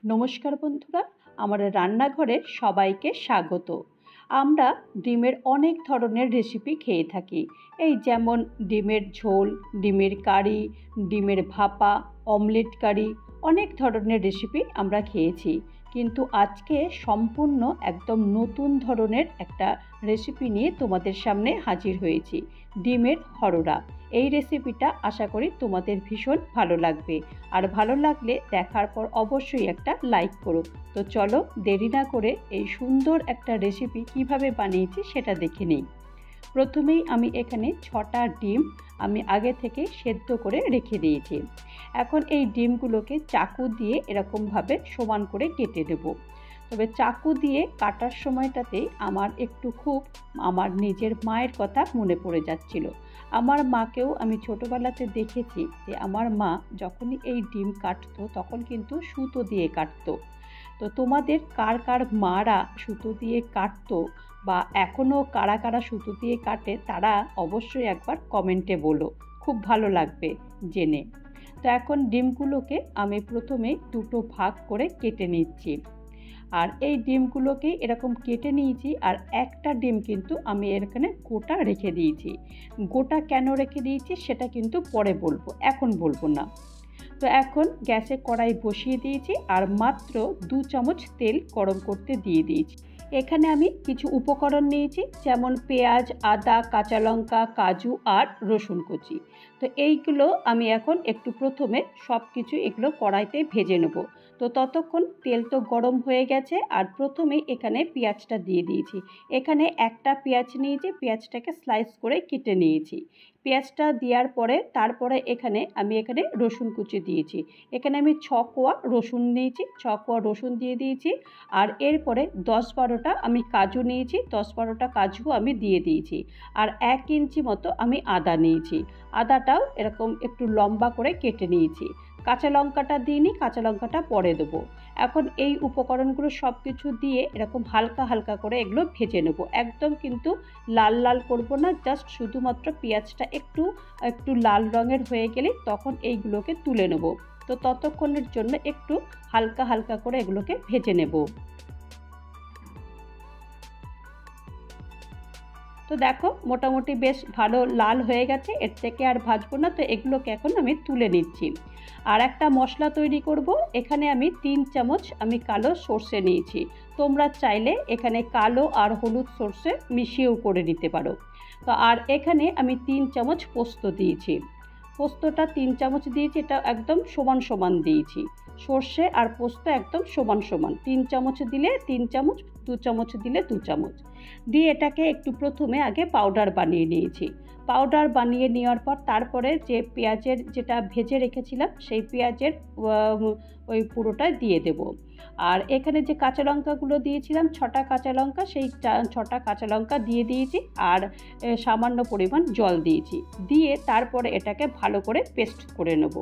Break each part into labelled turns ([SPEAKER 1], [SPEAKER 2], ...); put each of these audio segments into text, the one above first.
[SPEAKER 1] নমস্কার বন্ধুরা, আমার রান্নাঘরে সবাইকে স্বাগত। আমরা ডিমের অনেক ধরনের রেসিপি খেয়ে থাকি। এই যেমন ডিমের ঝোল, ডিমের কারি, ডিমের ভাপা, অমলেট কারি, অনেক ধরনের রেসিপি আমরা খেয়েছি। কিন্তু আজকে সম্পূর্ণ একদম নতুন ধরনের একটা রেসিপি নিয়ে তোমাদের সামনে হাজির হয়েছি, ডিমের হরড়া। এই রেসিপিটা আশা করি তোমাদের ভীষণ ভালো লাগবে, আর ভালো লাগলে দেখার পর অবশ্যই একটা লাইক করো। তো চলো দেরি না করে এই সুন্দর একটা রেসিপি কিভাবে বানিয়েছি সেটা দেখে নিই। প্রথমেই আমি এখানে 6টা ডিম আমি আগে থেকে সেদ্ধ করে রেখে দিয়েছি। এখন এই ডিমগুলোকে চাকু দিয়ে এরকমভাবে সমান করে কেটে দেব। তবে চাকু দিয়ে কাটার সময়টাতে আমার আমার নিজের মায়ের কথা মনে পড়ে যাচ্ছিল। আমার মাকেও আমি ছোটোবেলাতে দেখেছি যে আমার মা যখনই এই ডিম কাটতো তখন কিন্তু সুতো দিয়ে কাটতো। তো তোমাদের কার কার মারা সুতো দিয়ে কাটতো বা এখনও কারা কারা সুতো দিয়ে কাটে তারা অবশ্যই একবার কমেন্টে বলো, খুব ভালো লাগবে জেনে। তো এখন ডিমগুলোকে আমি প্রথমে দুটো ভাগ করে কেটে নিচ্ছি। আর এই ডিমগুলোকে এরকম কেটে নিয়েছি, আর একটা ডিম কিন্তু আমি এখানে গোটা রেখে দিয়েছি। গোটা কেন রেখে দিয়েছি সেটা কিন্তু পরে বলবো, এখন বলবো না। তো এখন গ্যাসে কড়াই বসিয়ে দিয়েছি আর মাত্র 2 চামচ তেল গরম করতে দিয়ে দিয়েছি। এখানে আমি কিছু উপকরণ নিয়েছি, যেমন পেঁয়াজ, আদা, কাঁচা লঙ্কা, কাজু আর রসুন কুচি। তো এইগুলো আমি এখন একটু প্রথমে সব কিছু এগুলো কড়াইতে ভেজে নেব। তো ততক্ষণ তেল তো গরম হয়ে গেছে, আর প্রথমেই এখানে পেঁয়াজটা দিয়ে দিয়েছি। এখানে একটা পেঁয়াজ নিয়েছি, পেঁয়াজটাকে স্লাইস করে কেটে নিয়েছি। পেঁয়াজটা দেওয়ার পরে তারপরে আমি এখানে রসুন কুচি দিয়েছি। এখানে আমি 6 কোয়া রসুন নিয়েছি, 6 কোয়া রসুন দিয়ে দিয়েছি। আর এরপরে 10-12টা আমি কাজু নিয়েছি, 10-12টা কাজু আমি দিয়ে দিয়েছি। আর 1 ইঞ্চি মতো আমি আদা নিয়েছি, আদাটাও এরকম একটু লম্বা করে কেটে নিয়েছি। কাঁচা লঙ্কাটা দিইনি, কাঁচা লঙ্কাটা পরে দেবো। এখন এই উপকরণগুলো সব কিছু দিয়ে এরকম হালকা হালকা করে এগুলো ভেজে নেব। একদম কিন্তু লাল লাল করব না, জাস্ট শুধুমাত্র পেঁয়াজটা একটু একটু লাল রঙের হয়ে গেলে তখন এইগুলোকে তুলে নেব। তো ততক্ষণের জন্য একটু হালকা হালকা করে এগুলোকে ভেজে নেব। তো দেখো মোটামুটি বেশ ভালো লাল হয়ে গেছে, এর থেকে আর ভাজবো না। তো এগুলোকে এখন আমি তুলে নিচ্ছি। আর একটা মশলা তৈরি করব। এখানে আমি 3 চামচ আমি কালো সর্ষে নিয়েছি। তোমরা চাইলে এখানে কালো আর হলুদ সর্ষে মিশিয়েও করে নিতে পারো। তো আর এখানে আমি 3 চামচ পোস্ত দিয়েছি। পোস্তটা 3 চামচ দিয়েছি, এটা একদম সমান সমান দিয়েছি। সর্ষে আর পোস্ত একদম সমান সমান, 3 চামচ দিলে 3 চামচ, 2 চামচ দিলে 2 চামচ দিয়ে এটাকে একটু প্রথমে আগে পাউডার বানিয়ে নিয়েছি। পাউডার বানিয়ে নেওয়ার পর তারপরে যে পেঁয়াজের যেটা ভেজে রেখেছিলাম সেই পেঁয়াজের ওই পুরোটা দিয়ে দেব। আর এখানে যে কাঁচা লঙ্কাগুলো দিয়েছিলাম 6টা কাঁচা লঙ্কা, সেই 6টা কাঁচা লঙ্কা দিয়ে দিয়েছি। আর সামান্য পরিমাণ জল দিয়েছি, দিয়ে তারপরে এটাকে ভালো করে পেস্ট করে নেব।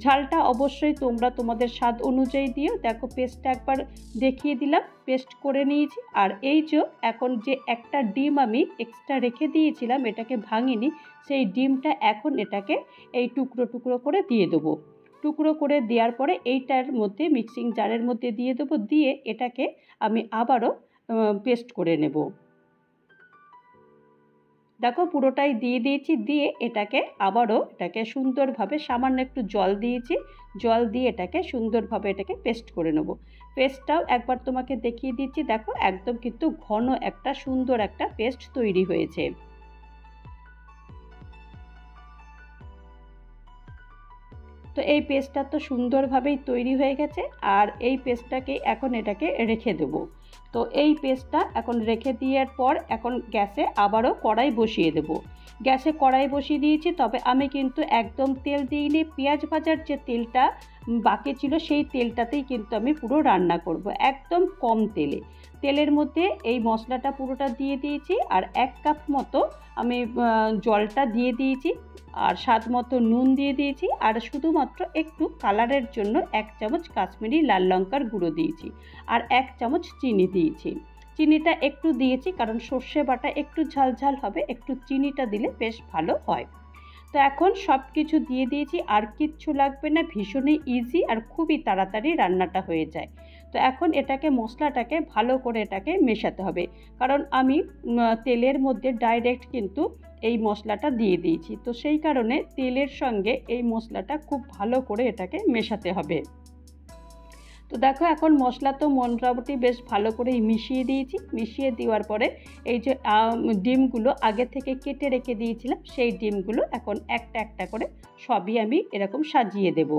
[SPEAKER 1] ঝালটা অবশ্যই তোমরা তোমাদের স্বাদ অনুযায়ী দিও। দেখো পেস্টটা একবার দেখিয়ে দিলাম, পেস্ট করে নিয়েছি। আর এই যে এখন যে একটা ডিম আমি এক্সট্রা রেখে দিয়েছিলাম, এটাকে ভাঙিনি, সেই ডিমটা এখন এটাকে এই টুকরো টুকরো করে দিয়ে দেবো। টুকরো করে দেওয়ার পরে এইটার মধ্যে মিক্সিং জারের মধ্যে দিয়ে দেবো, দিয়ে এটাকে আমি আবারও পেস্ট করে নেব। দেখো পুরোটাই দিয়ে দিয়েছি, দিয়ে এটাকে সুন্দরভাবে সামান্য একটু জল দিয়েছি, জল দিয়ে এটাকে সুন্দরভাবে এটাকে পেস্ট করে নেব। পেস্টটাও একবার তোমাকে দেখিয়ে দিচ্ছি। দেখো একদম কিন্তু ঘন একটা সুন্দর একটা পেস্ট তৈরি হয়েছে। তো এই পেস্টটা তো সুন্দরভাবেই তৈরি হয়ে গেছে, আর এই পেস্টটাকে এখন এটাকে রেখে দেব। তো এই পেস্টটা এখন রেখে দেওয়ার পর এখন গ্যাসে আবারও কড়াই বসিয়ে দেব। গ্যাসে কড়াই বসিয়ে দিয়েছি, তবে আমি কিন্তু একদম তেল দিইনি। পেঁয়াজ ভাজার যে তেলটা বাকি ছিল সেই তেলটাতেই কিন্তু আমি পুরো রান্না করব, একদম কম তেলে। তেলের মধ্যে এই মশলাটা পুরোটা দিয়ে দিয়েছি, আর 1 কাপ মতো আমি জলটা দিয়ে দিয়েছি, আর স্বাদ মতো নুন দিয়ে দিয়েছি, আর শুধুমাত্র একটু কালারের জন্য 1 চামচ কাশ্মীরি লাল লঙ্কার গুঁড়ো দিয়েছি, আর 1 চামচ চিনি দিয়েছি। চিনিটা একটু দিয়েছি কারণ সর্ষে বাটা একটু ঝাল ঝাল হবে, একটু চিনিটা দিলে বেশ ভালো হয়। তো এখন সব কিছু দিয়ে দিয়েছি, আর কিচ্ছু লাগবে না, ভীষণই ইজি আর খুবই তাড়াতাড়ি রান্নাটা হয়ে যায়। তো এখন এটাকে মশলাটাকে ভালো করে এটাকে মেশাতে হবে, কারণ আমি তেলের মধ্যে ডাইরেক্ট কিন্তু এই মশলাটা দিয়ে দিয়েছি, তো সেই কারণে তেলের সঙ্গে এই মশলাটা খুব ভালো করে এটাকে মেশাতে হবে। তো দেখো এখন মশলা তো মোটামুটি বেশ ভালো করেই মিশিয়ে দিয়েছি। মিশিয়ে দেওয়ার পরে এই যে ডিমগুলো আগে থেকে কেটে রেখে দিয়েছিলাম, সেই ডিমগুলো এখন একটা একটা করে সবই আমি এরকম সাজিয়ে দেব।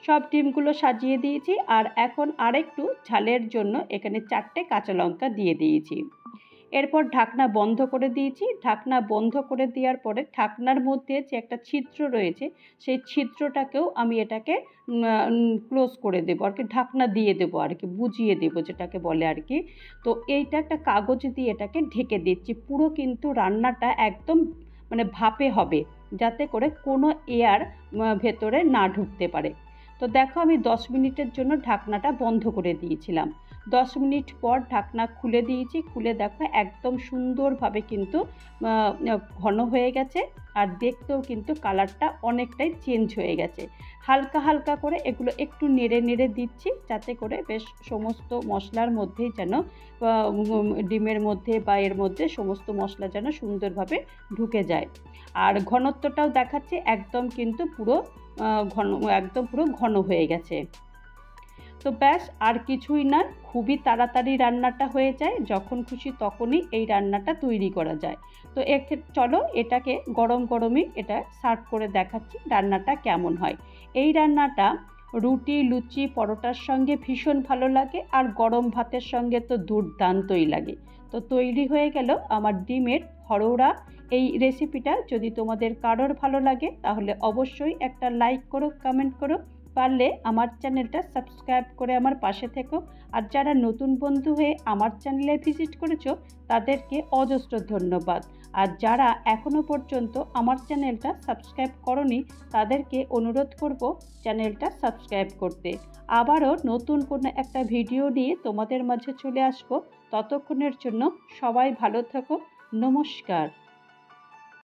[SPEAKER 1] সব ডিমগুলো সাজিয়ে দিয়েছি, আর এখন আরেকটু ঝালের জন্য এখানে 4টে কাঁচা লঙ্কা দিয়ে দিয়েছি। এরপর ঢাকনা বন্ধ করে দিয়েছি। ঢাকনা বন্ধ করে দেওয়ার পরে ঢাকনার মধ্যে যে একটা ছিদ্র রয়েছে, সেই ছিদ্রটাকেও আমি এটাকে ক্লোজ করে দেবো আর কি, ঢাকনা দিয়ে দেবো আর কি, বুঝিয়ে দেবো যেটাকে বলে আর কি। তো এইটা একটা কাগজ দিয়ে এটাকে ঢেকে দিচ্ছি। পুরো কিন্তু রান্নাটা একদম মানে ভাপে হবে, যাতে করে কোনো এয়ার ভেতরে না ঢুকতে পারে। তো দেখো আমি 10 মিনিটের জন্য ঢাকনাটা বন্ধ করে দিয়েছিলাম। 10 মিনিট পর ঢাকনা খুলে দিয়েছি। খুলে দেখো একদম সুন্দরভাবে কিন্তু ঘন হয়ে গেছে, আর দেখতেও কিন্তু কালারটা অনেকটাই চেঞ্জ হয়ে গেছে। হালকা হালকা করে এগুলো একটু নেড়ে নেড়ে দিচ্ছি, যাতে করে বেশ সমস্ত মশলার মধ্যেই যেন ডিমের মধ্যে বা এর মধ্যে সমস্ত মশলা যেন সুন্দরভাবে ঢুকে যায়। আর ঘনত্বটাও দেখাচ্ছে একদম কিন্তু পুরো ঘন হয়ে গেছে। তো ব্যাস আর কিছুই না, খুবই তাড়াতাড়ি রান্নাটা হয়ে যায়, যখন খুশি তখনই এই রান্নাটা তৈরি করা যায়। তো চলো এটাকে গরম গরমই এটা সার্ভ করে দেখাচ্ছি রান্নাটা কেমন হয়। এই রান্নাটা রুটি, লুচি, পরোটার সঙ্গে ভীষণ ভালো লাগে, আর গরম ভাতের সঙ্গে তো দুর্দান্তই লাগে। তো তৈরি হয়ে গেল আমার ডিমের হরৌড়া। এই রেসিপিটা যদি তোমাদের কারোর ভালো লাগে তাহলে অবশ্যই একটা লাইক করো, কমেন্ট করো, পারলে আমার চ্যানেলটা সাবস্ক্রাইব করে আমার পাশে থেকো। আর যারা নতুন বন্ধু হয়ে আমার চ্যানেলে ভিজিট করেছো তাদেরকে অজস্র ধন্যবাদ। আর যারা এখনও পর্যন্ত আমার চ্যানেলটা সাবস্ক্রাইব করোনি তাদেরকে অনুরোধ করব চ্যানেলটা সাবস্ক্রাইব করতে। আবারও নতুন কোনো একটা ভিডিও নিয়ে তোমাদের মাঝে চলে আসবো। ততক্ষণের জন্য সবাই ভালো থাকো। নমস্কার।